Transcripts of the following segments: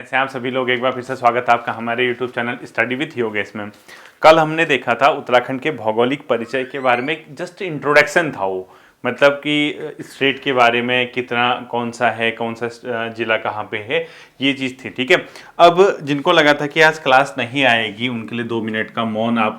ऐसे आप सभी लोग एक बार फिर से स्वागत है आपका हमारे YouTube channel study with Yogesh में। कल हमने देखा था उत्तराखंड के भौगोलिक परिचय के बारे में, जस्ट इंट्रोडक्शन था वो, मतलब कि स्टेट के बारे में कितना कौन सा है, कौन सा जिला कहाँ पे है, ये चीज़ थी। ठीक है, अब जिनको लगा था कि आज क्लास नहीं आएगी उनके लिए 2 मिनट का मौन आप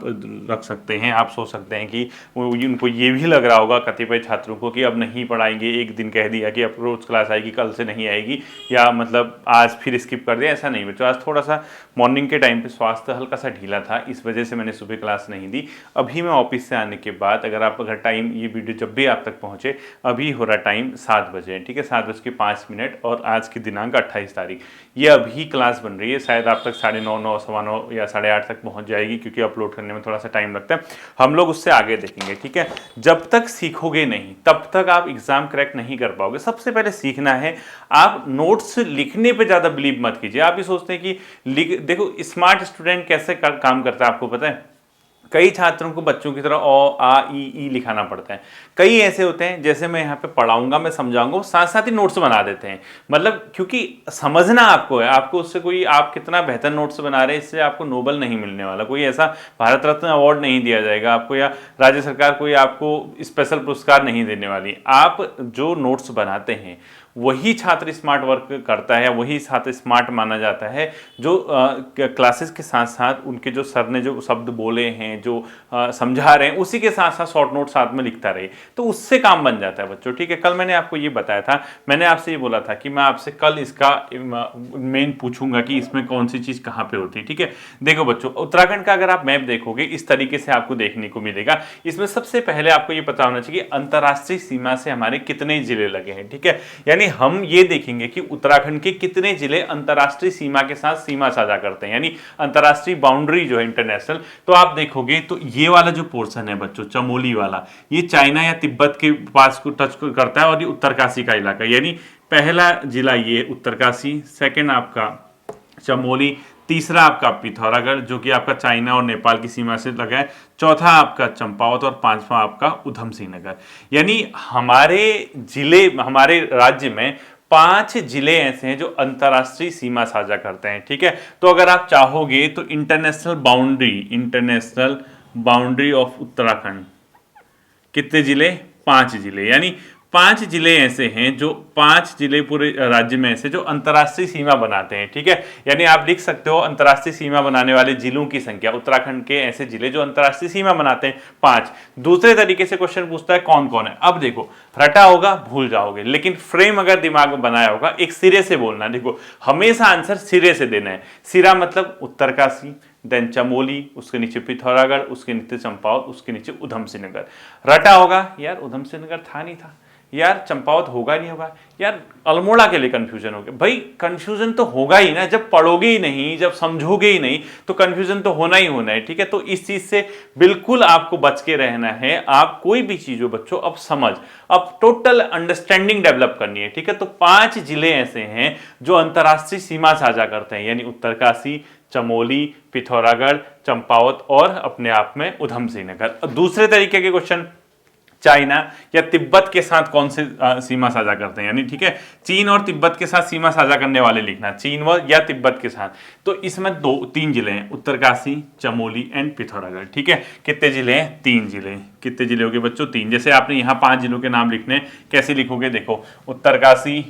रख सकते हैं। आप सोच सकते हैं कि उनको ये भी लग रहा होगा कतिपय छात्रों को कि अब नहीं पढ़ाएंगे, एक दिन कह दिया कि अब रोज क्लास आएगी, कल से नहीं आएगी, या मतलब आज फिर स्किप कर दिया। ऐसा नहीं बच्चों, आज थोड़ा सा मॉर्निंग के टाइम पे स्वास्थ्य हल्का सा ढीला था, इस वजह से मैंने सुबह क्लास नहीं दी। अभी मैं ऑफिस से आने के बाद, अगर टाइम ये वीडियो जब भी आप तक पहुँचे, अभी हो रहा टाइम 7 बजे, ठीक है, 7:05 और आज की दिनांक 28 तारीख। ये अभी क्लास बन रही है, शायद आप तक 9:30, 9, 9:15 या 8:30 तक पहुंच जाएगी, क्योंकि अपलोड करने में थोड़ा सा टाइम लगता है। हम लोग उससे आगे देखेंगे, ठीक है। जब तक सीखोगे नहीं तब तक आप एग्जाम क्रैक नहीं कर पाओगे। सबसे पहले सीखना है, आप नोट्स लिखने पे ज़्यादा बिलीव मत कीजिए। आप ये सोचते हैं कि देखो स्मार्ट स्टूडेंट कैसे काम करता है, आपको पता है? कई छात्रों को बच्चों की तरह अ आ ई लिखाना पड़ता है। कई ऐसे होते हैं, जैसे मैं यहाँ पे पढ़ाऊंगा, मैं समझाऊंगा, वो साथ साथ ही नोट्स बना देते हैं। मतलब क्योंकि समझना आपको है, आपको उससे कोई, आप कितना बेहतर नोट्स बना रहे हैं, इससे आपको नोबल नहीं मिलने वाला, कोई ऐसा भारत रत्न अवार्ड नहीं दिया जाएगा आपको, या राज्य सरकार कोई आपको स्पेशल पुरस्कार नहीं देने वाली। आप जो नोट्स बनाते हैं वही छात्र स्मार्ट वर्क करता है, वही छात्र स्मार्ट माना जाता है जो क्लासेस के साथ साथ उनके जो सर ने जो शब्द बोले हैं, जो समझा रहे हैं, उसी के साथ साथ शॉर्ट नोट साथ में लिखता रहे, तो उससे काम बन जाता है बच्चों। ठीक है, कल मैंने आपको ये बताया था, मैंने आपसे ये बोला था कि मैं आपसे कल इसका मेन पूछूंगा कि इसमें कौन सी चीज़ कहाँ पे होती है। ठीक है, देखो बच्चों, उत्तराखंड का अगर आप मैप देखोगे इस तरीके से आपको देखने को मिलेगा। इसमें सबसे पहले आपको ये पता होना चाहिए अंतर्राष्ट्रीय सीमा से हमारे कितने जिले लगे हैं। ठीक है, यानी हम ये देखेंगे कि उत्तराखंड के कितने जिले अंतर्राष्ट्रीय सीमा के साथ सीमा साझा करते हैं, यानी अंतर्राष्ट्रीय बाउंड्री जो है इंटरनेशनल। तो आप देखोगे तो ये वाला जो पोर्शन है बच्चों, चमोली वाला, ये चाइना या तिब्बत के पास को टच करता है, और ये उत्तरकाशी का इलाका, यानी पहला जिला ये उत्तरकाशी, सेकंड आपका चमोली, तीसरा आपका पिथौरागढ़ जो कि आपका चाइना और नेपाल की सीमा से लगा है, चौथा आपका चंपावत, और पांचवा आपका उधम सिंह नगर। यानी हमारे जिले, हमारे राज्य में 5 जिले ऐसे हैं जो अंतर्राष्ट्रीय सीमा साझा करते हैं। ठीक है, तो अगर आप चाहोगे तो इंटरनेशनल बाउंड्री ऑफ उत्तराखंड, कितने जिले? 5 जिले, यानी 5 जिले ऐसे हैं जो 5 जिले पूरे राज्य में ऐसे जो अंतर्राष्ट्रीय सीमा बनाते हैं। ठीक है, यानी आप लिख सकते हो अंतर्राष्ट्रीय सीमा बनाने वाले जिलों की संख्या, उत्तराखंड के ऐसे जिले जो अंतर्राष्ट्रीय सीमा बनाते हैं 5। दूसरे तरीके से क्वेश्चन पूछता है कौन कौन है। अब देखो, रटा होगा भूल जाओगे, लेकिन फ्रेम अगर दिमाग में बनाया होगा, एक सिरे से बोलना। देखो, हमेशा आंसर सिरे से देना है। सिरा मतलब उत्तरकाशी, देन चमोली, उसके नीचे पिथौरागढ़, उसके नीचे चंपावत, उसके नीचे उधम सिंह नगर। रटा होगा, यार उधम सिंह नगर था नहीं था, यार चंपावत होगा नहीं होगा, यार अल्मोड़ा के लिए कंफ्यूजन हो गया। भाई कंफ्यूजन तो होगा ही ना, जब पढ़ोगे ही नहीं, जब समझोगे ही नहीं, तो कंफ्यूजन तो होना ही होना है। ठीक है, तो इस चीज से बिल्कुल आपको बच के रहना है। आप कोई भी चीज हो बच्चों, अब समझ, अब टोटल अंडरस्टैंडिंग डेवलप करनी है। ठीक है, तो 5 जिले ऐसे हैं जो अंतर्राष्ट्रीय सीमा साझा करते हैं, यानी उत्तरकाशी, चमोली, पिथौरागढ़, चंपावत और अपने आप में उधम सिंह नगर। दूसरे तरीके के क्वेश्चन, चाइना या तिब्बत के साथ कौन से सीमा साझा करते हैं, यानी ठीक है, चीन और तिब्बत के साथ सीमा साझा करने वाले लिखना, चीन व या तिब्बत के साथ। तो इसमें 3 जिले हैं, उत्तरकाशी, चमोली एंड पिथौरागढ़। ठीक है, कितने जिले हैं? 3 जिले। कितने जिले हो गए बच्चों? 3। जैसे आपने यहाँ 5 जिलों के नाम लिखने, कैसे लिखोगे? देखो, Uttarkashi,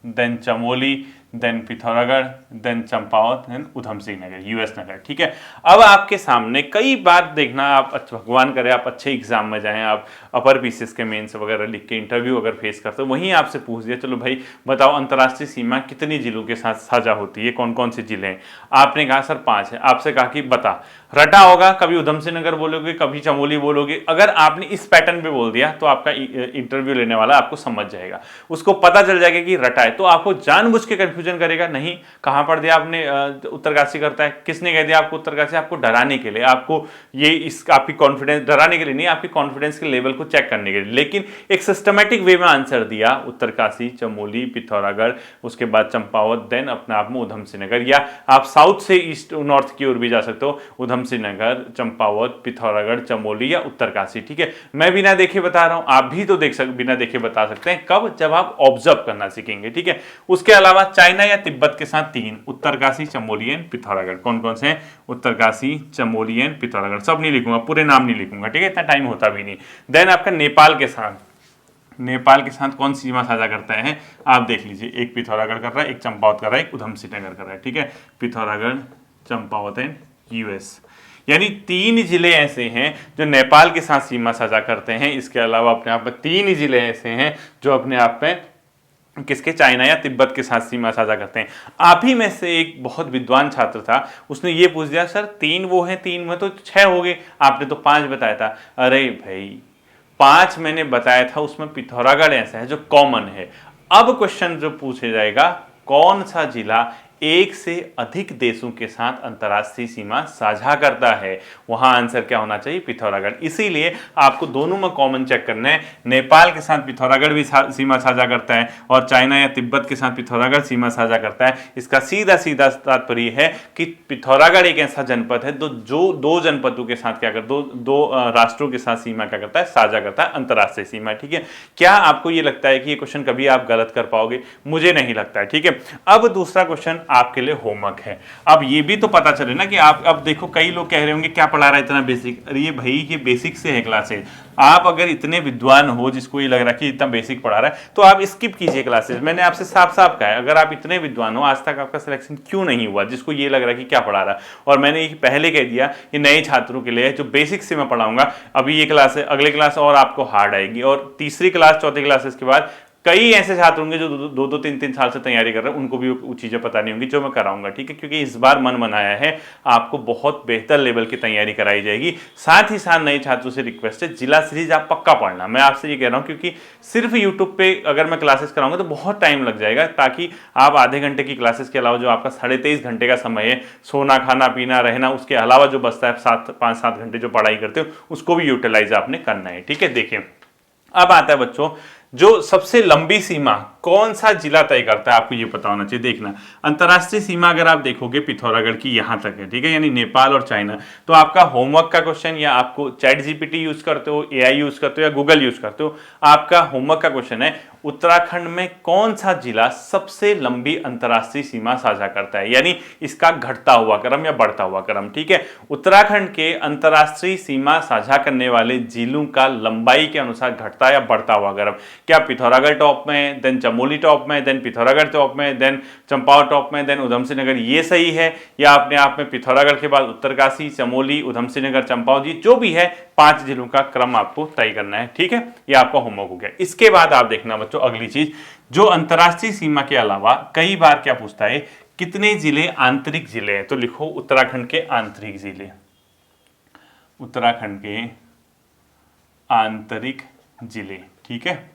then Chamoli, then Pithoragarh, then Champawat, then Udham Singh Nagar, US Nagar. ठीक है, अब आपके सामने कई बार देखना, आप भगवान करे आप अच्छे एग्जाम में जाएं, आप अपर पीसीएस के मेंस वगैरह लिख के इंटरव्यू अगर फेस करते हो, वहीं आपसे पूछ दिया, चलो भाई बताओ अंतर्राष्ट्रीय सीमा कितनी जिलों के साथ साझा होती है, कौन कौन से जिले हैं? आपने कहा सर 5 है। आपसे कहा कि बता, रटा होगा, कभी उधम सिंह नगर बोलोगे, कभी चमोली बोलोगे। अगर आपने इस पैटर्न पे बोल दिया तो आपका इंटरव्यू लेने वाला आपको समझ जाएगा, उसको पता चल जाएगा कि रटा है। तो आपको जानबूझ के कंफ्यूजन करेगा नहीं, कहां पढ़ दिया आपने उत्तरकाशी करता है, किसने कह दिया आपको उत्तरकाशी? आपको डराने के लिए, आपको ये इस आपकी कॉन्फिडेंस, डराने के लिए नहीं, आपकी कॉन्फिडेंस के लेवल को चेक करने के लिए। लेकिन एक सिस्टमैटिक वे में आंसर दिया, उत्तरकाशी, चमोली, पिथौरागढ़, उसके बाद चंपावत, देन अपने आप में उधम सिंह नगर। या आप साउथ से ईस्ट नॉर्थ की ओर भी जा सकते हो, उधम सिंह नगर, चंपावत, पिथौरागढ़, चमोली या उत्तरकाशी। ठीक है, मैं बिना देखे बता रहा हूं, आप भी तो बिना देखे बता सकते हैं। कब? जब आप ऑब्जर्व करना सीखेंगे। ठीक है, उसके अलावा चाइना या तिब्बत के साथ 3, उत्तरकाशी, चमोली एंड पिथौरागढ़। कौन कौन से हैं? उत्तरकाशी, चमोली एंड पिथौरागढ़। सब नहीं लिखूंगा, पूरे नाम नहीं लिखूंगा, ठीक है, इतना टाइम होता भी नहीं। देन आपका नेपाल के साथ, नेपाल के साथ कौन सीमा साझा करता है? आप देख लीजिए, एक पिथौरागढ़ कर रहा है, एक चंपावत कर रहा है, एक उधमसिंह नगर कर रहा है, ठीक है, पिथौरागढ़, चंपावत एंड यूएस। यानी 3 जिले ऐसे हैं जो नेपाल के साथ सीमा साझा करते हैं। इसके अलावा अपने आप में 3 जिले ऐसे हैं जो अपने आप में किसके? चाइना या तिब्बत के साथ सीमा साझा करते हैं। आप ही में से एक बहुत विद्वान छात्र था, उसने ये पूछ दिया, सर 3 वो हैं, 3 में तो 6 हो गए, आपने तो 5 बताया था। अरे भाई 5 मैंने बताया था, उसमें पिथौरागढ़ ऐसा है जो कॉमन है। अब क्वेश्चन जो पूछे जाएगा, कौन सा जिला एक से अधिक देशों के साथ अंतर्राष्ट्रीय सीमा साझा करता है? वहां आंसर क्या होना चाहिए? पिथौरागढ़। इसीलिए आपको दोनों में कॉमन चेक करना है। नेपाल के साथ पिथौरागढ़ भी सीमा साझा करता है और चाइना या तिब्बत के साथ पिथौरागढ़ सीमा साझा करता है। इसका सीधा सीधा तात्पर्य है कि पिथौरागढ़ एक ऐसा जनपद है जो 2 जनपदों के साथ क्या करता है, दो राष्ट्रों के साथ सीमा क्या करता है? साझा करता है, अंतर्राष्ट्रीय सीमा, ठीक है। क्या आपको ये लगता है कि ये क्वेश्चन कभी आप गलत कर पाओगे? मुझे नहीं लगता है, ठीक है। अब दूसरा क्वेश्चन आपके लिए होमवर्क है। अब ये भी तो पता चले ना कि आप, अब देखो कई लोग कह रहे होंगे क्या पढ़ा रहा है इतना बेसिक। अरे ये भाई ये बेसिक से है क्लासेज। आप अगर इतने विद्वान हो, जिसको ये लग रहा है कि इतना बेसिक पढ़ा रहा है, तो आप स्किप कीजिए क्लासेज। मैंने आपसे साफ साफ कहा है, अगर आप इतने विद्वान हो, आज तक आपका सिलेक्शन क्यों नहीं हुआ, जिसको ये लग रहा है कि क्या पढ़ा रहा है। और मैंने ये पहले कह दिया, ये नए छात्रों के लिए जो बेसिक से मैं पढ़ाऊंगा। अभी ये क्लास है, अगले क्लास और आपको हार्ड आएगी, और तीसरी क्लास, चौथी क्लासेस के बाद कई ऐसे छात्र होंगे जो 2-3 साल से तैयारी कर रहे हैं, उनको भी वो चीज़ें पता नहीं होंगी जो मैं कराऊंगा, ठीक है। क्योंकि इस बार मन बनाया है, आपको बहुत बेहतर लेवल की तैयारी कराई जाएगी। साथ ही साथ नए छात्रों से रिक्वेस्ट है, जिला सीरीज आप पक्का पढ़ना। मैं आपसे ये कह रहा हूँ, क्योंकि सिर्फ यूट्यूब पे अगर मैं क्लासेस कराऊंगा तो बहुत टाइम लग जाएगा, ताकि आप आधे घंटे की क्लासेस के अलावा जो आपका 23.5 घंटे का समय है, सोना, खाना, पीना, रहना, उसके अलावा जो बचता है 5-7 घंटे जो पढ़ाई करते हो, उसको भी यूटिलाइज आपने करना है, ठीक है। देखिए अब आता है बच्चों, जो सबसे लंबी सीमा कौन सा जिला तय करता है, आपको ये पता होना चाहिए। देखना, अंतर्राष्ट्रीय सीमा अगर आप देखोगे पिथौरागढ़ की यहां तक है, ठीक है, यानी नेपाल और चाइना। तो आपका होमवर्क का क्वेश्चन, या आपको चैट जीपीटी यूज करते हो, एआई यूज करते हो, या गूगल यूज करते हो, आपका होमवर्क का क्वेश्चन है, उत्तराखंड में कौन सा जिला सबसे लंबी अंतर्राष्ट्रीय सीमा साझा करता है, यानी इसका घटता हुआ क्रम या बढ़ता हुआ क्रम, ठीक है। उत्तराखंड के अंतर्राष्ट्रीय सीमा साझा करने वाले जिलों का लंबाई के अनुसार घटता या बढ़ता हुआ क्रम। क्या पिथौरागढ़ टॉप में, देन चमोली टॉप में, देन पिथौरागढ़ टॉप में, देन चंपावत टॉप में, देन उधमसिंह नगर, ये सही है? या अपने आप में पिथौरागढ़ के बाद उत्तरकाशी, चमोली, उधमसिंह नगर, चंपावत, ये जो भी है 5 जिलों का क्रम आपको तय करना है, ठीक है। ये आपका होमवर्क हो गया। इसके बाद आप देखना बच्चों अगली चीज, जो अंतर्राष्ट्रीय सीमा के अलावा कई बार क्या पूछता है, कितने जिले आंतरिक जिले हैं? तो लिखो उत्तराखंड के आंतरिक जिले, उत्तराखंड के आंतरिक जिले, ठीक है।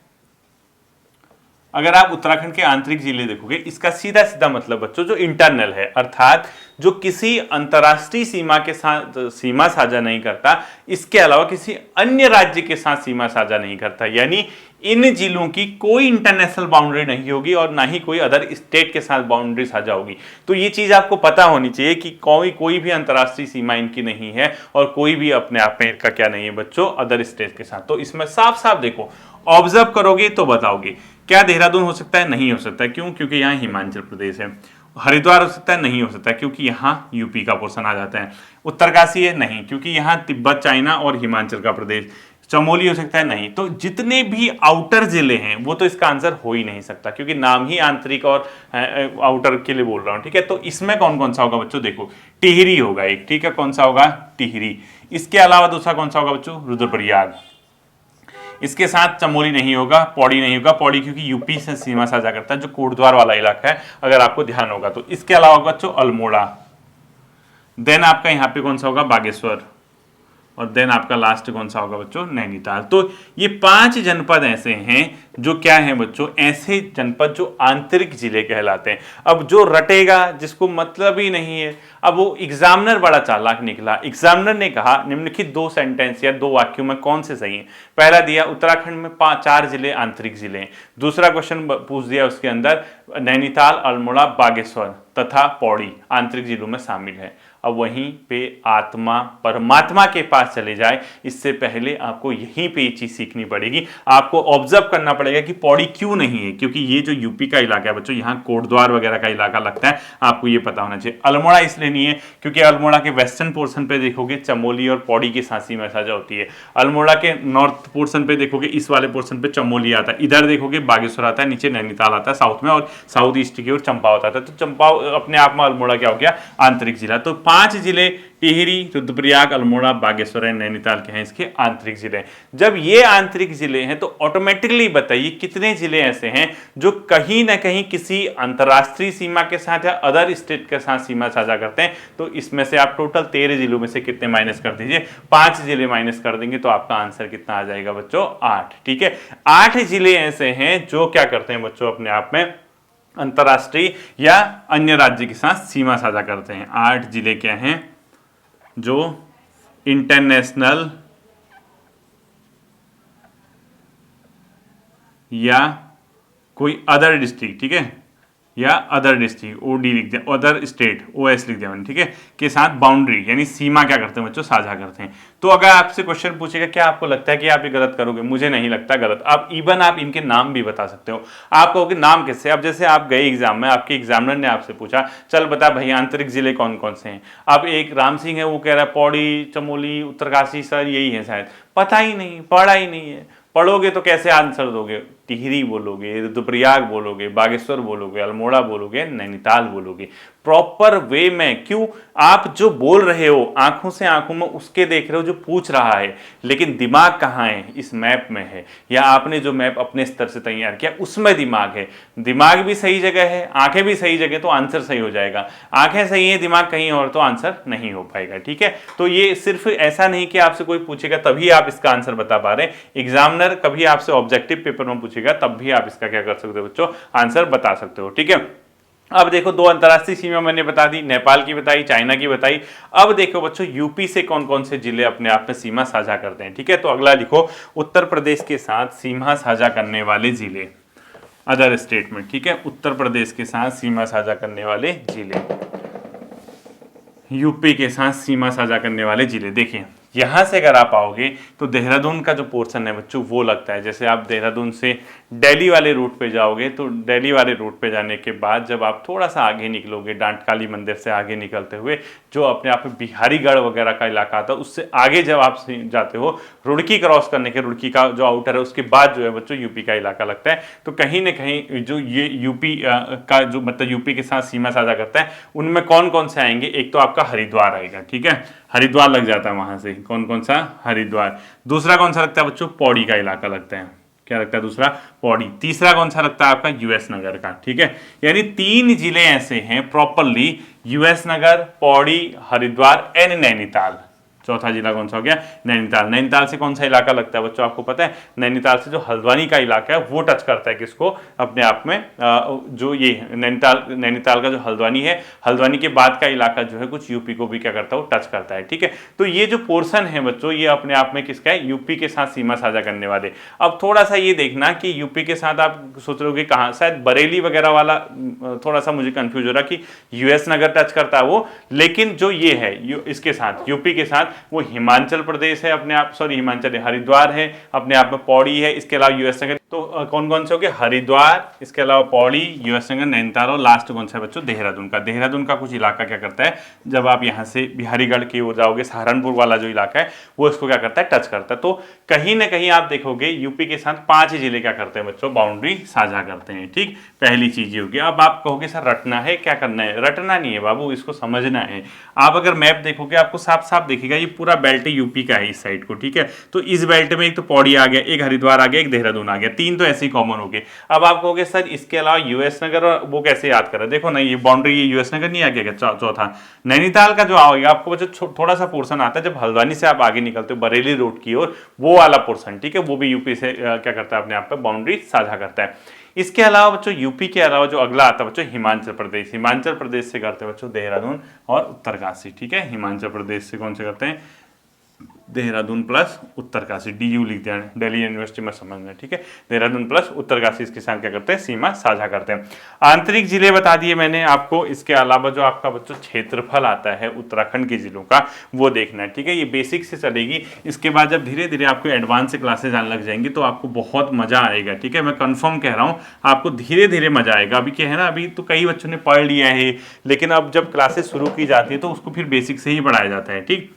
अगर आप उत्तराखंड के आंतरिक जिले देखोगे, इसका सीधा सीधा मतलब बच्चों जो इंटरनल है, अर्थात जो किसी अंतर्राष्ट्रीय सीमा के साथ सीमा साझा नहीं करता, इसके अलावा किसी अन्य राज्य के साथ सीमा साझा नहीं करता, यानी इन जिलों की कोई इंटरनेशनल बाउंड्री नहीं होगी और ना ही कोई अदर स्टेट के साथ बाउंड्री साझा होगी। तो ये चीज आपको पता होनी चाहिए कि कोई भी अंतर्राष्ट्रीय सीमा इनकी नहीं है और कोई भी अपने आप में इनका क्या नहीं है बच्चों, अदर स्टेट के साथ। तो इसमें साफ साफ देखो, ऑब्जर्व करोगे तो बताओगे। क्या देहरादून हो सकता है? नहीं हो सकता है। क्यों? क्योंकि यहाँ हिमाचल प्रदेश है। हरिद्वार हो सकता है? नहीं हो सकता है, क्योंकि यहाँ यूपी का पोर्शन आ जाता है। उत्तरकाशी है? नहीं, क्योंकि यहाँ तिब्बत, चाइना और हिमाचल का प्रदेश। चमोली हो सकता है? नहीं। तो जितने भी आउटर जिले हैं वो तो इसका आंसर हो ही नहीं सकता, क्योंकि नाम ही आंतरिक और आउटर के लिए बोल रहा हूं, ठीक है। तो इसमें कौन कौन सा होगा बच्चों? देखो, टिहरी होगा एक, ठीक है। कौन सा होगा? टिहरी। इसके अलावा दूसरा कौन सा होगा बच्चों? रुद्रप्रयाग। इसके साथ चमोली नहीं होगा, पौड़ी नहीं होगा, पौड़ी क्योंकि यूपी से सीमा साझा करता है, जो कोटद्वार वाला इलाका है, अगर आपको ध्यान होगा तो। इसके अलावा होगा बच्चों अल्मोड़ा। देन आपका यहाँ पे कौन सा होगा? बागेश्वर। और देन आपका लास्ट कौन सा होगा बच्चों? नैनीताल। तो ये 5 जनपद ऐसे हैं जो क्या हैं बच्चों? ऐसे जनपद जो आंतरिक जिले कहलाते हैं। अब जो रटेगा, जिसको मतलब ही नहीं है, अब वो एग्जामिनर बड़ा चालाक निकला। एग्जामिनर ने कहा निम्नलिखित 2 सेंटेंस या 2 वाक्यों में कौन से सही है। पहला दिया उत्तराखंड में 4 जिले आंतरिक जिले हैं। दूसरा क्वेश्चन पूछ दिया उसके अंदर नैनीताल, अल्मोड़ा, बागेश्वर, तथा पौड़ी आंतरिक जिलों में शामिल है। अब वहीं पे आत्मा परमात्मा के पास चले जाए, इससे पहले आपको यहीं पे ये चीज सीखनी पड़ेगी। आपको ऑब्जर्व करना पड़ेगा कि पौड़ी क्यों नहीं है, क्योंकि ये जो यूपी का इलाका है बच्चों, यहाँ कोटद्वार वगैरह का इलाका लगता है, आपको ये पता होना चाहिए। अल्मोड़ा इसलिए नहीं है क्योंकि अल्मोड़ा के वेस्टर्न पोर्शन पे देखोगे चमोली और पौड़ी की सांसी में साझा होती है। अल्मोड़ा के नॉर्थ पोर्शन पे देखोगे, इस वाले पोर्शन पे चमोली आता है, इधर देखोगे बागेश्वर आता है, नीचे नैनीताल आता है साउथ में, और साउथ ईस्ट की ओर चंपावत आता है। तो चंपावत अपने आप में अल्मोड़ा क्या हो गया, आंतरिक जिला। तो 5 जिले टिहरी, रुद्रप्रयाग, अल्मोड़ा, बागेश्वर, नैनीताल के हैं इसके आंतरिक जिले। जब ये आंतरिक जिले हैं तो ऑटोमेटिकली बताइए कितने जिले ऐसे हैं जो कहीं ना कहीं किसी अंतरराष्ट्रीय सीमा के साथ या अदर स्टेट के साथ सीमा साझा करते हैं। तो इसमें से आप टोटल 13 जिलों में से कितने माइनस कर दीजिए, 5 जिले माइनस कर देंगे तो आपका आंसर कितना आ जाएगा बच्चों, 8। ठीक है, 8 जिले ऐसे हैं जो क्या करते हैं बच्चों, अपने आप में अंतरराष्ट्रीय या अन्य राज्य के साथ सीमा साझा करते हैं। 8 जिले क्या हैं जो इंटरनेशनल या कोई अदर डिस्ट्रिक्ट, ठीक है, या अदर डिस्ट्रिक्ट, ओडी लिख दिया, अदर स्टेट, ओएस लिख दिया मैंने, ठीक है, के साथ बाउंड्री यानी सीमा क्या करते हैं बच्चों, साझा करते हैं। तो अगर आपसे क्वेश्चन पूछेगा क्या आपको लगता है कि आप ये गलत करोगे, मुझे नहीं लगता गलत। आप इवन आप इनके नाम भी बता सकते हो। आप कहोगे नाम कैसे, अब जैसे आप गए एग्जाम में, आपके एग्जामिनर ने आपसे पूछा चल बता भाई आंतरिक जिले कौन कौन से हैं। अब एक राम सिंह है, वो कह रहा है पौड़ी, चमोली, उत्तरकाशी, सर यही है, शायद पता ही नहीं, पढ़ा ही नहीं है। पढ़ोगे तो कैसे आंसर दोगे, टिहरी बोलोगे, रुद्रप्रयाग बोलोगे, बागेश्वर बोलोगे, अल्मोड़ा बोलोगे, नैनीताल बोलोगे, प्रॉपर वे में। क्यों, आप जो बोल रहे हो आंखों से आंखों में उसके देख रहे हो जो पूछ रहा है, लेकिन दिमाग कहाँ है, इस मैप में है, या आपने जो मैप अपने स्तर से तैयार किया उसमें दिमाग है। दिमाग भी सही जगह है, आंखें भी सही जगह, तो आंसर सही हो जाएगा। आंखें सही है, दिमाग कहीं और, तो आंसर नहीं हो पाएगा। ठीक है, तो ये सिर्फ ऐसा नहीं कि आपसे कोई पूछेगा तभी आप इसका आंसर बता पा रहे हैं। एग्जामिनर कभी आपसे ऑब्जेक्टिव पेपर में पूछेगा तब भी आप इसका क्या कर सकते हो बच्चों, आंसर बता सकते हो। ठीक है, अब देखो 2 अंतरराष्ट्रीय सीमा मैंने बता दी, नेपाल की बताई, चाइना की बताई। अब देखो बच्चों यूपी से कौन कौन से जिले अपने आप में सीमा साझा करते हैं। ठीक है, तो अगला लिखो उत्तर प्रदेश के साथ सीमा साझा करने वाले जिले, अदर स्टेट में। ठीक है, उत्तर प्रदेश के साथ सीमा साझा करने वाले जिले, यूपी के साथ सीमा साझा करने वाले जिले। देखिए यहाँ से अगर आप आओगे तो देहरादून का जो पोर्शन है बच्चों वो लगता है। जैसे आप देहरादून से दिल्ली वाले रूट पे जाओगे तो दिल्ली वाले रूट पे जाने के बाद जब आप थोड़ा सा आगे निकलोगे, डांटकाली मंदिर से आगे निकलते हुए जो अपने आप में बिहारीगढ़ वगैरह का इलाका आता है, उससे आगे जब आप जाते हो, रुड़की क्रॉस करने के, रुड़की का जो आउटर है उसके बाद जो है बच्चों यूपी का इलाका लगता है। तो कहीं ना कहीं जो ये यूपी का जो मतलब यूपी के साथ सीमा साझा करता है उनमें कौन कौन से आएंगे, एक तो आपका हरिद्वार आएगा। ठीक है, हरिद्वार लग जाता है वहां से, कौन कौन सा, हरिद्वार। दूसरा कौन सा लगता है बच्चों, पौड़ी का इलाका लगता है। क्या लगता है दूसरा, पौड़ी। तीसरा कौन सा लगता है आपका, यूएस नगर का। ठीक है, यानी 3 जिले ऐसे हैं properly, US Nagar, Pauri, Haridwar and Nainital. चौथा जिला कौन सा हो गया, नैनीताल। नैनीताल से कौन सा इलाका लगता है बच्चों, आपको पता है, नैनीताल से जो हल्द्वानी का इलाका है वो टच करता है किसको, अपने आप में जो ये नैनीताल का जो हल्द्वानी है, हल्द्वानी के बाद का इलाका जो है कुछ यूपी को भी क्या करता है, वो टच करता है। ठीक है, तो ये जो पोर्शन है बच्चों ये अपने आप में किसका है, यूपी के साथ सीमा साझा करने वाले। अब थोड़ा सा ये देखना कि यूपी के साथ आप सोच रहे हो कहाँ, शायद बरेली वगैरह वाला, थोड़ा सा मुझे कंफ्यूज हो रहा कि यूएस नगर टच करता है वो, लेकिन जो ये है इसके साथ यूपी के साथ वो हिमाचल प्रदेश है अपने आप, सॉरी हिमाचल, हरिद्वार है अपने आप में, पौड़ी है, इसके अलावा यूएस नगर। तो कौन कौन से हो गए, हरिद्वार, इसके अलावा पौड़ी, यूएस नगर, नैनीताल, और लास्ट कौन सा है बच्चों, देहरादून का। देहरादून का कुछ इलाका क्या करता है, जब आप यहाँ से बिहारीगढ़ की ओर जाओगे, सहारनपुर वाला जो इलाका है वो इसको क्या करता है, टच करता है। तो कहीं ना कहीं आप देखोगे यूपी के साथ 5 जिले क्या करते हैं बच्चों, बाउंड्री साझा करते हैं। ठीक, पहली चीज ये होगी। अब आप कहोगे सर रटना है, क्या करना है, रटना नहीं है बाबू, इसको समझना है। आप अगर मैप देखोगे आपको साफ साफ दिखेगा ये पूरा बेल्ट यूपी का है इस साइड को। ठीक है, तो इस बेल्ट में एक तो पौड़ी आ गया, एक हरिद्वार आ गया, एक देहरादून आ गया, 3 तो ऐसे ही कॉमन हो गए। अब आप कहोगे सर इसके अलावा यूएस नगर, और वो कैसे याद करा, देखो ना ये बाउंड्री, ये यूएस नगर नहीं आ गया, चौथा नैनीताल का जो आएगा आपको बच्चों थोड़ा सा पोर्शन आता है जब हल्द्वानी से आप आगे निकलते हो बरेली रोड की ओर, वो वाला पोर्शन। ठीक है, वो भी यूपी से क्या करता है, अपने आप पे बाउंड्री साझा करता है। इसके अलावा बच्चों यूपी के अलावा जो अगला आता है बच्चों हिमाचल प्रदेश, हिमाचल प्रदेश से करते हैं बच्चों देहरादून और उत्तरकाशी। ठीक है, हिमाचल प्रदेश से कौन से करते हैं, देहरादून प्लस उत्तरकाशी, DU लिख दिया, दिल्ली यूनिवर्सिटी में समझना, ठीक है। देहरादून प्लस उत्तरकाशी इसके साथ क्या करते हैं, सीमा साझा करते हैं। आंतरिक जिले बता दिए मैंने आपको। इसके अलावा जो आपका बच्चों क्षेत्रफल आता है उत्तराखंड के जिलों का, वो देखना है, ठीक है। ये बेसिक से चलेगी। इसके बाद जब धीरे धीरे आपको एडवांस से क्लासेज आने लग जाएंगी तो आपको बहुत मजा आएगा, ठीक है। मैं कंफर्म कह रहा हूँ, आपको धीरे धीरे मजा आएगा। अभी क्या है ना, अभी तो कई बच्चों ने पढ़ लिया है, लेकिन अब जब क्लासेस शुरू की जाती है तो उसको फिर बेसिक से ही पढ़ाया जाता है, ठीक।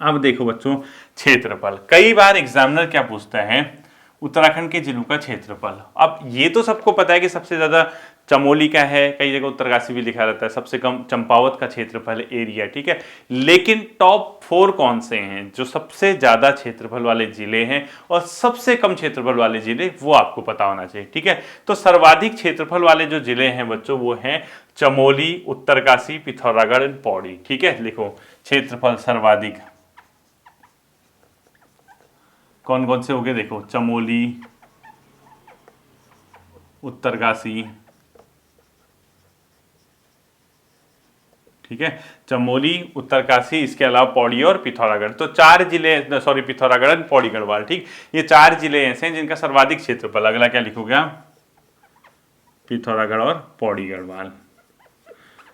अब देखो बच्चों, क्षेत्रफल कई बार एग्जामिनर क्या पूछता है, उत्तराखंड के जिलों का क्षेत्रफल। अब ये तो सबको पता है कि सबसे ज्यादा चमोली का है, कई जगह उत्तरकाशी भी लिखा रहता है, सबसे कम चंपावत का क्षेत्रफल एरिया, ठीक है। लेकिन टॉप 4 कौन से हैं जो सबसे ज्यादा क्षेत्रफल वाले जिले हैं और सबसे कम क्षेत्रफल वाले जिले, वो आपको पता होना चाहिए, ठीक है। तो सर्वाधिक क्षेत्रफल वाले जो जिले हैं बच्चों, वो हैं चमोली, उत्तरकाशी, पिथौरागढ़, पौड़ी, ठीक है। लिखो क्षेत्रफल सर्वाधिक कौन कौन से हो गए, देखो चमोली, उत्तरकाशी, ठीक है, चमोली, उत्तरकाशी, इसके अलावा पौड़ी और पिथौरागढ़। तो 4 जिले, सॉरी पिथौरागढ़, पौड़ी, गढ़वाल, ठीक। ये 4 जिले ऐसे हैं जिनका सर्वाधिक क्षेत्रफल। अगला क्या लिखोगे आप, पिथौरागढ़ और पौड़ी, गढ़वाल।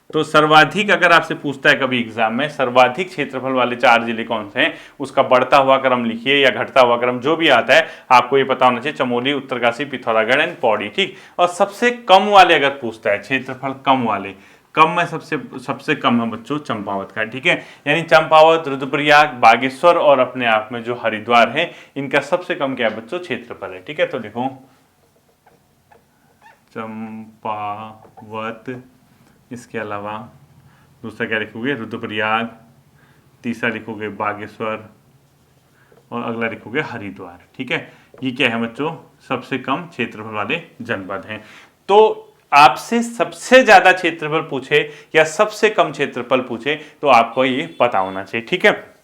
तो सर्वाधिक अगर आपसे पूछता है कभी एग्जाम में, सर्वाधिक क्षेत्रफल वाले 4 जिले कौन से हैं, उसका बढ़ता हुआ क्रम लिखिए या घटता हुआ क्रम जो भी आता है, आपको ये पता होना चाहिए, चमोली, उत्तरकाशी, पिथौरागढ़ एंड पौड़ी, ठीक। और सबसे कम वाले अगर पूछता है, क्षेत्रफल कम वाले, कम में सबसे कम है बच्चों चंपावत का, ठीक है। यानी चंपावत, रुद्रप्रयाग, बागेश्वर और अपने आप में जो हरिद्वार है, इनका सबसे कम क्या है बच्चों, क्षेत्रफल है, ठीक है। तो देखो चंपावत, इसके अलावा दूसरा क्या लिखोगे, रुद्रप्रयाग, तीसरा लिखोगे बागेश्वर और अगला लिखोगे हरिद्वार, ठीक है। ये क्या है बच्चों, सबसे कम क्षेत्रफल वाले जनपद हैं। तो आपसे सबसे ज्यादा क्षेत्रफल पूछे या सबसे कम क्षेत्रफल पूछे तो आपको ये पता होना चाहिए, ठीक है।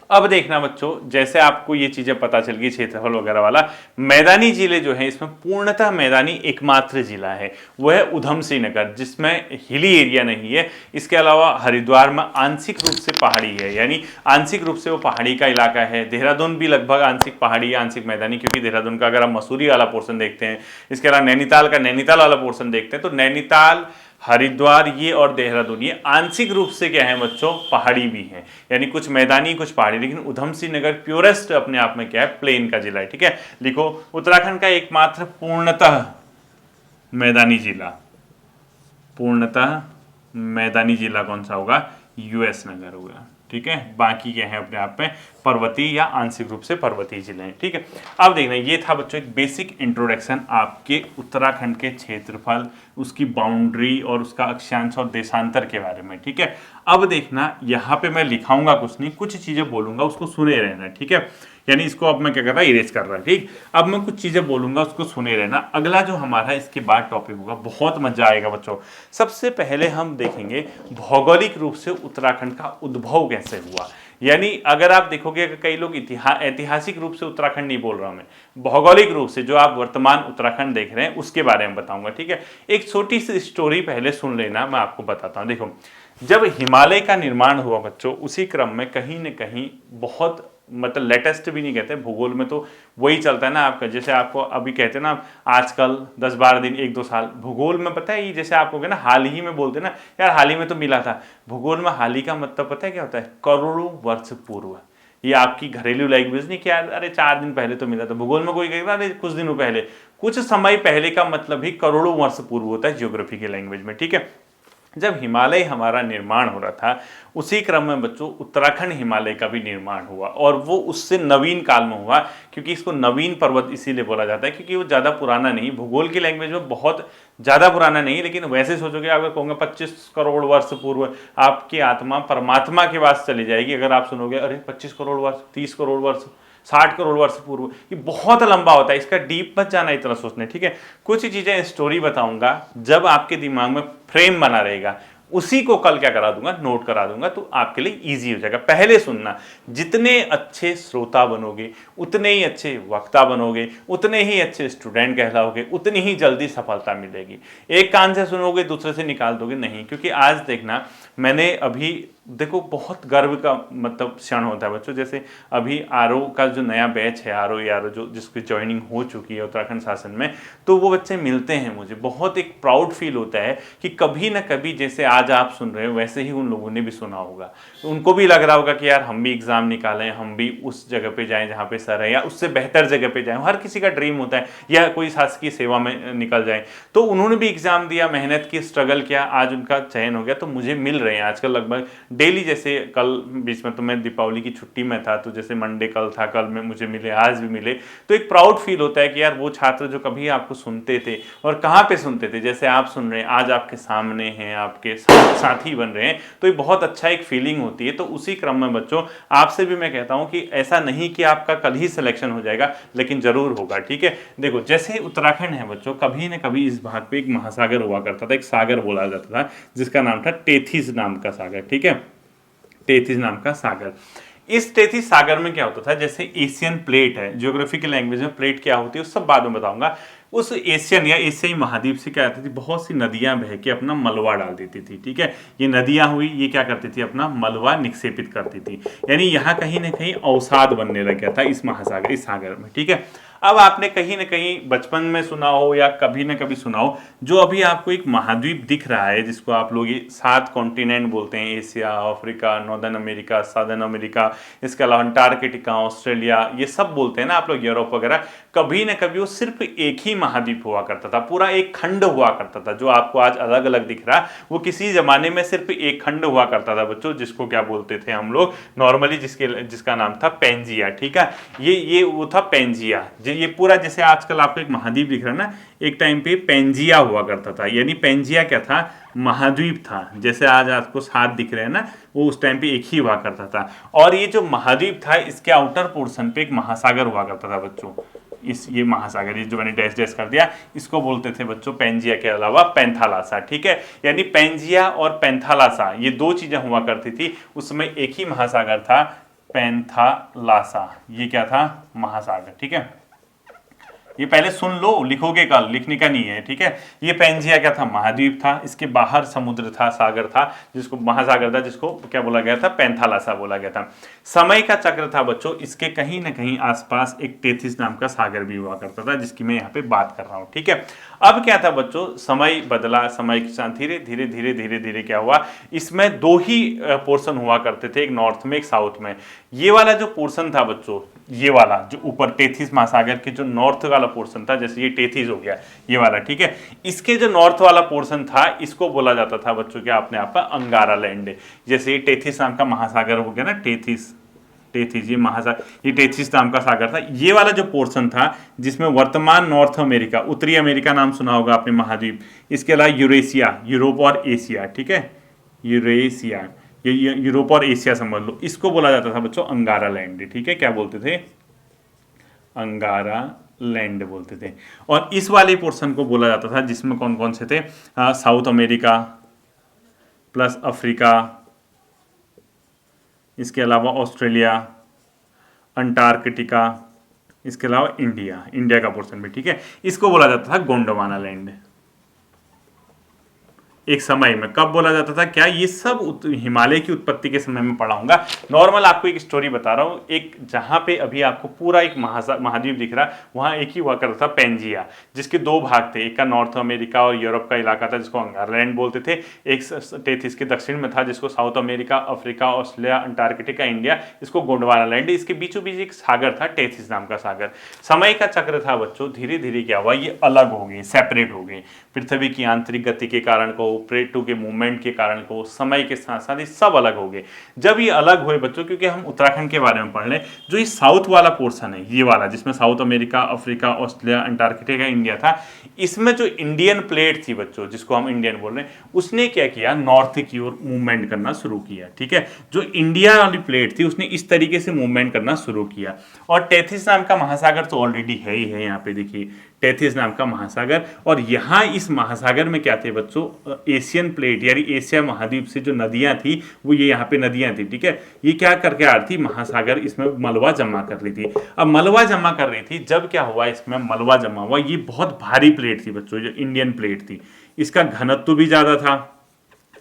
अब देखना बच्चों, जैसे आपको ये चीजें पता चल गई क्षेत्रफल वगैरह वाला, मैदानी जिले जो है इसमें पूर्णतः मैदानी एकमात्र जिला है वो है उधम सिंह नगर, जिसमें हिली एरिया नहीं है। इसके अलावा हरिद्वार में आंशिक रूप से पहाड़ी है, यानी आंशिक रूप से वो पहाड़ी का इलाका है। देहरादून भी लगभग आंशिक पहाड़ी, आंशिक मैदानी, क्योंकि देहरादून का अगर आप मसूरी वाला पोर्शन देखते हैं, इसके अलावा नैनीताल का नैनीताल वाला पोर्शन देखते हैं, तो नैनीताल, हरिद्वार ये और देहरादून ये आंशिक रूप से क्या है बच्चों, पहाड़ी भी है, यानी कुछ मैदानी कुछ पहाड़ी। लेकिन उधम सिंह नगर प्योरेस्ट अपने आप में क्या है, प्लेन का जिला है, ठीक है। लिखो उत्तराखंड का एकमात्र पूर्णतः मैदानी जिला, पूर्णतः मैदानी जिला कौन सा होगा, US नगर होगा, ठीक है। बाकी क्या है अपने आप में पर्वतीय या आंशिक रूप से पर्वतीय जिले हैं, ठीक है। अब देखना, ये था बच्चों एक बेसिक इंट्रोडक्शन आपके उत्तराखंड के क्षेत्रफल, उसकी बाउंड्री और उसका अक्षांश और देशांतर के बारे में, ठीक है। अब देखना, यहाँ पे मैं लिखाऊंगा कुछ नहीं, कुछ चीजें बोलूंगा, उसको सुने रहना, ठीक है। यानी इसको अब मैं क्या कर रहा हूँ, इरेज कर रहा है, ठीक। अब मैं कुछ चीजें बोलूंगा, उसको सुने रहना। अगला जो हमारा इसके बाद टॉपिक होगा, बहुत मजा आएगा बच्चों। सबसे पहले हम देखेंगे भौगोलिक रूप से उत्तराखंड का उद्भव कैसे हुआ। यानी अगर आप देखोगे, कई लोग ऐतिहासिक रूप से उत्तराखंड नहीं बोल रहा हूं मैं, भौगोलिक रूप से जो आप वर्तमान उत्तराखंड देख रहे हैं उसके बारे में बताऊंगा, ठीक है। एक छोटी सी स्टोरी पहले सुन लेना, मैं आपको बताता हूं। देखो, जब हिमालय का निर्माण हुआ बच्चों, उसी क्रम में कहीं न कहीं बहुत, मतलब लेटेस्ट भी नहीं कहते, भूगोल में तो वही चलता है ना आपका, जैसे आपको अभी कहते हैं ना आजकल 10-12 दिन 1-2 साल, भूगोल में पता है ये जैसे आपको ना हाल ही में बोलते ना, यार हाल ही में तो मिला था। भूगोल में हाल ही का मतलब पता है क्या होता है, करोड़ों वर्ष पूर्व। ये आपकी घरेलू लैंग्वेज नहीं कि यार अरे 4 दिन पहले तो मिला था। भूगोल में कोई कहेगा अरे कुछ दिनों पहले, कुछ समय पहले का मतलब ही करोड़ों वर्ष पूर्व होता है ज्योग्राफी के लैंग्वेज में, ठीक है। जब हिमालय हमारा निर्माण हो रहा था, उसी क्रम में बच्चों उत्तराखंड हिमालय का भी निर्माण हुआ, और वो उससे नवीन काल में हुआ, क्योंकि इसको नवीन पर्वत इसीलिए बोला जाता है क्योंकि वो ज़्यादा पुराना नहीं, भूगोल की लैंग्वेज में बहुत ज़्यादा पुराना नहीं, लेकिन वैसे सोचोगे अगर कहूँगा 25 करोड़ वर्ष पूर्व, आपकी आत्मा परमात्मा के पास चली जाएगी अगर आप सुनोगे अरे 25 करोड़ वर्ष, 30 करोड़ वर्ष, 60 करोड़ वर्ष पूर्व। ये बहुत लंबा होता है, इसका डीप मत जाना इतना सोचने, ठीक है। कुछ चीजें स्टोरी बताऊंगा, जब आपके दिमाग में फ्रेम बना रहेगा उसी को कल क्या करा दूंगा, नोट करा दूंगा, तो आपके लिए इजी हो जाएगा। पहले सुनना, जितने अच्छे श्रोता बनोगे उतने ही अच्छे वक्ता बनोगे, उतने ही अच्छे स्टूडेंट कहलाओगे, उतनी ही जल्दी सफलता मिलेगी। एक कान से सुनोगे दूसरे से निकाल दोगे नहीं, क्योंकि आज देखना, मैंने अभी देखो बहुत गर्व का मतलब क्षण होता है बच्चों। जैसे अभी आरओ का जो नया बैच है, आरओ जो जिसकी ज्वाइनिंग हो चुकी है उत्तराखंड शासन में, तो वो बच्चे मिलते हैं मुझे, बहुत एक प्राउड फील होता है कि कभी ना कभी जैसे आज आप सुन रहे हो वैसे ही उन लोगों ने भी सुना होगा, तो उनको भी लग रहा होगा कि यार हम भी एग्जाम निकालें, हम भी उस जगह पे जाएं जहाँ पे सर है, या उससे बेहतर जगह पे जाएं। हर किसी का ड्रीम होता है, या कोई शासकीय सेवा में निकल जाए। तो उन्होंने भी एग्जाम दिया, मेहनत की, स्ट्रगल किया, आज उनका चयन हो गया। तो मुझे मिल रहे हैं आजकल लगभग डेली। जैसे कल बीच में तो मैं दीपावली की छुट्टी में था, तो जैसे मंडे कल था, कल में मुझे मिले, आज भी मिले। तो एक प्राउड फील होता है कि यार वो छात्र जो कभी आपको सुनते थे और कहाँ पे सुनते थे, जैसे आप सुन रहे हैं, आज आपके सामने हैं, आपके साथी बन रहे हैं, तो ये बहुत अच्छा एक फीलिंग होती है। तो उसी क्रम में बच्चों आपसे भी मैं कहता हूं कि ऐसा नहीं कि आपका कल ही सिलेक्शन हो जाएगा, लेकिन जरूर होगा। ठीक है, देखो जैसे उत्तराखंड है बच्चों, कभी न कभी इस भाग पे एक महासागर हुआ करता था, एक सागर बोला जाता था जिसका नाम था टेथिस नाम का सागर। ठीक है, टेथिस नाम का सागर। इस टेथिस सागर में क्या होता था, जैसे एशियन प्लेट है, ज्योग्राफिकल लैंग्वेज में प्लेट क्या होती है उस सब बाद में बताऊंगा। उस एशियन या एशियाई महाद्वीप से क्या आती थी, बहुत सी नदियां बह के अपना मलबा डाल देती थी। ठीक है, ये नदियां हुई, ये क्या करती थी, अपना मलबा निक्षेपित करती थी, यानी यहाँ कहीं ना कहीं अवसाद बनने लग गया था इस महासागर, इस सागर में। ठीक है, अब आपने कहीं ना कहीं बचपन में सुना हो या कभी ना कभी सुना हो, जो अभी आपको एक महाद्वीप दिख रहा है जिसको आप लोग 7 कॉन्टिनेंट बोलते हैं, Asia, Africa, northern America, southern America, इसके अलावा अंटार्कटिका, ऑस्ट्रेलिया, ये सब बोलते हैं ना आप लोग, यूरोप वगैरह। कभी ना कभी वो सिर्फ एक ही महाद्वीप हुआ करता था, पूरा एक खंड हुआ करता था। जो आपको आज अलग अलग दिख रहा है वो किसी जमाने में सिर्फ एक खंड हुआ करता था बच्चों, जिसको क्या बोलते थे हम लोग नॉर्मली, जिसका नाम था पेंजिया। ठीक है, ये वो था पेंजिया। ये पूरा जैसे आजकल आपको एक महाद्वीप दिख रहा है ना, एक टाइम पे पेंजिया हुआ करता था। यानी पेंजिया क्या था, महाद्वीप था। जैसे आज आपको 7 दिख रहे हैं ना, वो उस टाइम पे एक ही हुआ करता था। और ये जो महाद्वीप था, इसके आउटर पोर्शन पे एक महासागर हुआ करता था बच्चों। ये महासागर, ये जो मैंने डैश डैश कर दिया, इसको बोलते थे बच्चों पेंजिया के अलावा पैंथालासा। ठीक है, यानी पेंजिया और पैंथालासा ये 2 चीजें हुआ करती थी। उसमें एक ही महासागर था, पैंथालासा। ये क्या था, महासागर। ठीक है, ये पहले सुन लो, लिखोगे कल, लिखने का नहीं है। ठीक है, ये पेंजिया क्या था, महाद्वीप था, इसके बाहर समुद्र था, सागर था, जिसको महासागर था, जिसको क्या बोला गया था, पैंथालासा बोला गया था। समय का चक्र था बच्चों, इसके कहीं ना कहीं आसपास एक टेथिस नाम का सागर भी हुआ करता था, जिसकी मैं यहाँ पे बात कर रहा हूँ। ठीक है, अब क्या था बच्चों, समय बदला, समय के साथ धीरे धीरे धीरे धीरे धीरे क्या हुआ, इसमें 2 ही पोर्शन हुआ करते थे, एक नॉर्थ में एक साउथ में। ये वाला जो पोर्शन था बच्चों, ये वाला जो ऊपर टेथिस महासागर के जो नॉर्थ वाला पोर्शन था, जैसे ये टेथिस हो गया ये वाला। ठीक है, इसके जो नॉर्थ वाला पोर्शन था, इसको बोला जाता था बच्चों क्या, अपने आप का अंगारा लैंड। जैसे ये टेथिस नाम का महासागर हो गया ना, टेथिस ये महासागर, ये टेथिस नाम का सागर था। ये वाला जो पोर्शन था, जिसमें वर्तमान नॉर्थ अमेरिका, उत्तरी अमेरिका नाम सुना होगा आपने महाद्वीप, इसके अलावा यूरेशिया, यूरोप और एशिया। ठीक है, यूरेशिया, ये यूरोप और एशिया समझ लो, इसको बोला जाता था बच्चों अंगारा लैंड। ठीक है, क्या बोलते थे, अंगारा लैंड बोलते थे। और इस वाले पोर्शन को बोला जाता था जिसमें कौन कौन से थे, साउथ अमेरिका प्लस अफ्रीका, इसके अलावा ऑस्ट्रेलिया, अंटार्कटिका, इसके अलावा इंडिया का पोर्शन भी। ठीक है, इसको बोला जाता था गोंडवाना लैंड। एक समय में कब बोला जाता था, क्या ये सब हिमालय की उत्पत्ति के समय में पढ़ाऊंगा। नॉर्मल आपको एक स्टोरी बता रहा हूँ। एक जहाँ पे अभी आपको पूरा एक महाद्वीप दिख रहा है, वहाँ एक ही हुआ करता था पेंजिया, जिसके 2 भाग थे। एक का नॉर्थ अमेरिका और यूरोप का इलाका था, जिसको अंगारलैंड बोलते थे। एक टेथिस के दक्षिण में था, जिसको south America, Africa, Australia, Antarctica, India, इसको गोंडवाना लैंड। इसके बीचों बीच एक सागर था, टेथिस नाम का सागर। समय का चक्र था बच्चों, धीरे धीरे क्या हुआ, ये अलग हो गए, सेपरेट हो गए। पृथ्वी की आंतरिक गति के कारण को, प्लेटो के मूवमेंट के कारण को, समय के साथ साथ ये सब अलग हो गए। जब ये अलग हुए बच्चों, क्योंकि हम उत्तराखंड के बारे में पढ़ रहे, जो ये साउथ वाला पोर्शन है, ये वाला जिसमें south America, Africa, Australia, Antarctica, India था, इसमें जो इंडियन प्लेट थी बच्चों, जिसको हम इंडियन बोल रहे हैं, उसने क्या किया, नॉर्थ की ओर मूवमेंट करना शुरू किया। ठीक है, जो इंडिया वाली प्लेट थी उसने इस तरीके से मूवमेंट करना शुरू किया। और टेथिस नाम का महासागर तो ऑलरेडी है ही है, यहाँ पे देखिए टेथिस नाम का महासागर। और यहाँ इस महासागर में क्या थे बच्चों, एशियन प्लेट यानी एशिया महाद्वीप से जो नदियां थी, वो ये यहाँ पे नदियां थी। ठीक है, ये क्या करके आ रही थी, महासागर इसमें मलबा जमा कर रही थी। अब मलबा जमा कर रही थी, जब क्या हुआ, इसमें मलबा जमा हुआ, ये बहुत भारी प्लेट थी बच्चों, जो इंडियन प्लेट थी, इसका घनत्व भी ज्यादा था,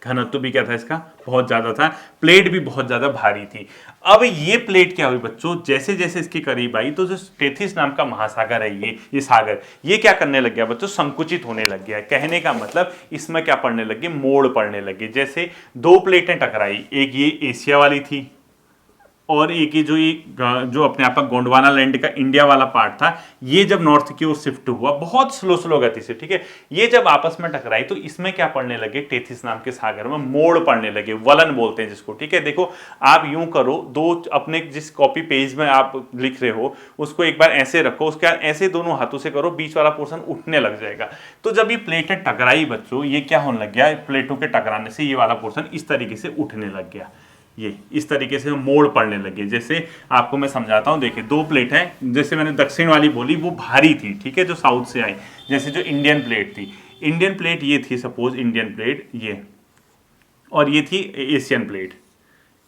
घनत्व भी क्या था इसका, बहुत ज्यादा था, प्लेट भी बहुत ज्यादा भारी थी। अब ये प्लेट क्या हुई बच्चों, जैसे जैसे इसके करीब आई तो जो टेथिस नाम का महासागर है, ये सागर, ये क्या करने लग गया बच्चों, संकुचित होने लग गया। कहने का मतलब इसमें क्या पड़ने लगे, मोड़ पड़ने लगे। जैसे दो प्लेटें टकराई, एक ये एशिया वाली थी और एक ही जो अपने आप का गोंडवाना लैंड का इंडिया वाला पार्ट था, ये जब नॉर्थ की ओर शिफ्ट हुआ बहुत स्लो स्लो गति से, ठीक है, ये जब आपस में टकराई तो इसमें क्या पड़ने लगे, टेथिस नाम के सागर में मोड़ पड़ने लगे, वलन बोलते हैं जिसको, ठीक है। देखो आप यूं करो, दो अपने जिस कॉपी पेज में आप लिख रहे हो उसको एक बार ऐसे रखो, उसके बाद ऐसे दोनों हाथों से करो, बीच वाला पोर्शन उठने लग जाएगा। तो जब ये प्लेटें टकराई बच्चों, ये क्या होने लग गया, प्लेटों के टकराने से ये वाला पोर्शन इस तरीके से उठने लग गया, ये इस तरीके से मोड़ पड़ने लगे। जैसे आपको मैं समझाता हूं, देखिए दो प्लेट है, जैसे मैंने दक्षिण वाली बोली वो भारी थी, ठीक है, जो साउथ से आई, जैसे जो इंडियन प्लेट थी, इंडियन प्लेट ये थी, सपोज इंडियन प्लेट ये, और ये थी एशियन प्लेट,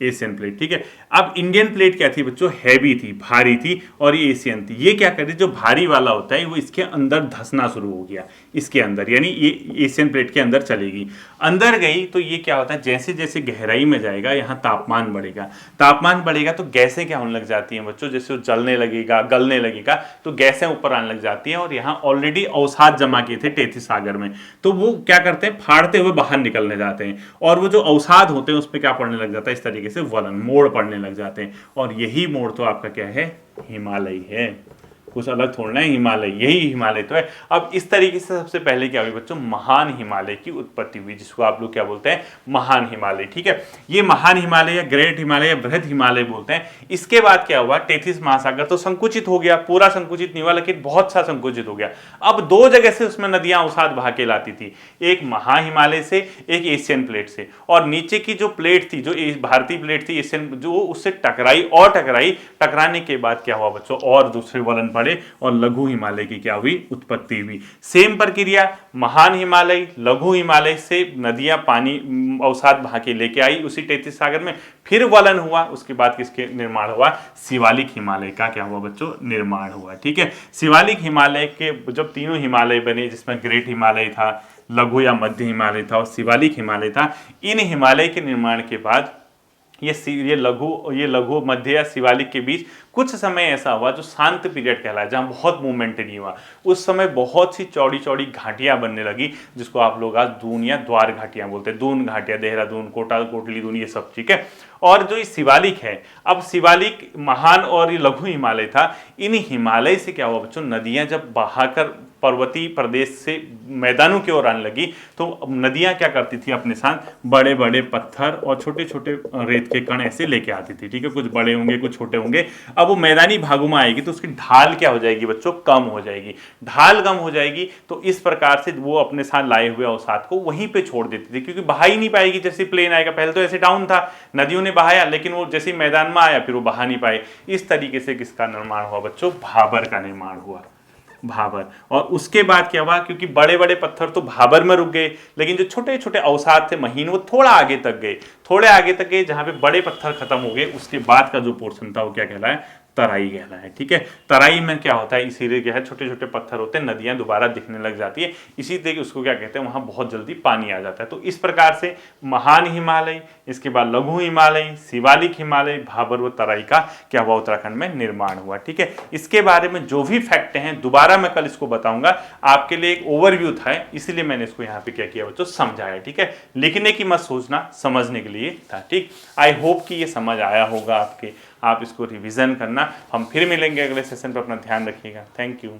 एशियन प्लेट, ठीक है। अब इंडियन प्लेट क्या थी बच्चों, हैवी थी, भारी थी, और ये एशियन थी। ये क्या कर रही, जो भारी वाला होता है वो इसके अंदर धंसना शुरू हो गया, इसके अंदर, यानी ये एशियन प्लेट के अंदर चलेगी, अंदर गई तो ये क्या होता है, जैसे जैसे गहराई में जाएगा यहाँ तापमान बढ़ेगा, तापमान बढ़ेगा तो गैसें क्या होने लग जाती हैं बच्चों, जैसे वो जलने लगेगा, गलने लगेगा, तो गैसें ऊपर आने लग जाती हैं, और यहाँ ऑलरेडी अवसाद जमा किए थे टेथिस सागर में, तो वो क्या करते हैं, फाड़ते हुए बाहर निकलने जाते हैं, और वो जो अवसाद होते हैं उस पर क्या पड़ने लग जाता है, इस तरीके से वलन, मोड़ पड़ने लग जाते हैं। और यही मोड़ तो आपका क्या है, हिमालय है, कुछ अलग थोड़ा है, हिमालय, यही हिमालय तो है। अब इस तरीके से सबसे पहले क्या हुई बच्चों, महान हिमालय की उत्पत्ति हुई, जिसको आप लोग क्या बोलते हैं, महान हिमालय, ठीक है। ये महान हिमालय या ग्रेट हिमालय या बृहद हिमालय बोलते हैं। इसके बाद क्या हुआ, टेथिस महासागर तो संकुचित हो गया, पूरा संकुचित नहीं हुआ लेकिन बहुत सा संकुचित हो गया। अब दो जगह से उसमें नदियां अवसाद बहा के लाती थी, एक महा हिमालय से, एक एशियन प्लेट से, और नीचे की जो प्लेट थी, जो भारतीय प्लेट थी एशियन, जो उससे टकराई और टकराई, टकराने के बाद क्या हुआ बच्चों, और दूसरे वलन और लघु हिमालय की क्या हुई, उत्पत्ति हुई। सेम प्रक्रिया, महान हिमालय, लघु हिमालय से नदियां पानी अवसाद बहा के लेके आई उसी टेथिस सागर में, फिर वलन हुआ, उसके बाद किसके निर्माण हुआ, शिवालिक हिमालय का क्या हुआ बच्चों, निर्माण हुआ, ठीक है। शिवालिक हिमालय के जब तीनों हिमालय बने, जिसमें ग्रेट हिमालय था, लघु या मध्य हिमालय था और शिवालिक हिमालय था, इन हिमालय के निर्माण के बाद ये लघु मध्य या शिवालिक के बीच कुछ समय ऐसा हुआ जो शांत पीरियड कहलाया, जहां बहुत मूवमेंट नहीं हुआ। उस समय बहुत सी चौड़ी चौड़ी घाटियां बनने लगी, जिसको आप लोग आज दून या द्वार घाटियां बोलते हैं, दून घाटियां, देहरादून, कोटा कोटली दून, ये सब, ठीक है। और जो ये शिवालिक है, अब शिवालिक महान और ये लघु हिमालय था, इन हिमालय से क्या हुआ बच्चों, नदियां जब बहाकर पर्वतीय प्रदेश से मैदानों की ओर आने लगी, तो नदियां क्या करती थी, अपने साथ बड़े बड़े पत्थर और छोटे छोटे रेत के कण ऐसे लेके आती थी, ठीक है, कुछ बड़े होंगे कुछ छोटे होंगे। अब वो मैदानी भागों में आएगी तो उसकी ढाल क्या हो जाएगी बच्चों, कम हो जाएगी, ढाल कम हो जाएगी, तो इस प्रकार से वो अपने साथ लाए हुए अवसाद को वहीं पे छोड़ देती थी, क्योंकि बहा ही नहीं पाएगी। जैसे प्लेन आएगा, पहले तो ऐसे डाउन था, नदियों ने बहाया, लेकिन वो जैसे मैदान में आया फिर वो बहा नहीं पाए। इस तरीके से किसका निर्माण हुआ बच्चों, भाबर का निर्माण हुआ, भाबर। और उसके बाद क्या हुआ, क्योंकि बड़े बड़े पत्थर तो भाबर में रुक गए, लेकिन जो छोटे छोटे अवसाद थे महीन, वो थोड़ा आगे तक गए, थोड़े आगे तक गए, जहां पे बड़े पत्थर खत्म हो गए, उसके बाद का जो पोर्शन था वो क्या कहलाया, तराई कहलाया, ठीक है। तराई में क्या होता है, इसीलिए क्या है, छोटे छोटे पत्थर होते हैं, नदियां दोबारा दिखने लग जाती है, इसी तरीके उसको क्या कहते हैं, वहां बहुत जल्दी पानी आ जाता है। तो इस प्रकार से महान हिमालय, इसके बाद लघु हिमालय, शिवालिक हिमालय, भाबर व तराई का क्या हुआ, उत्तराखंड में निर्माण हुआ, ठीक है। इसके बारे में जो भी फैक्ट हैं दोबारा मैं कल इसको बताऊंगा, आपके लिए एक ओवरव्यू था, इसलिए मैंने इसको यहाँ पे क्या किया बच्चों, समझाया, ठीक है। लिखने की मत सोचना, समझने के लिए था, ठीक। आई होप कि ये समझ आया होगा आपके, आप इसको रिवीजन करना। हम फिर मिलेंगे अगले सेशन पर, अपना ध्यान रखिएगा, थैंक यू।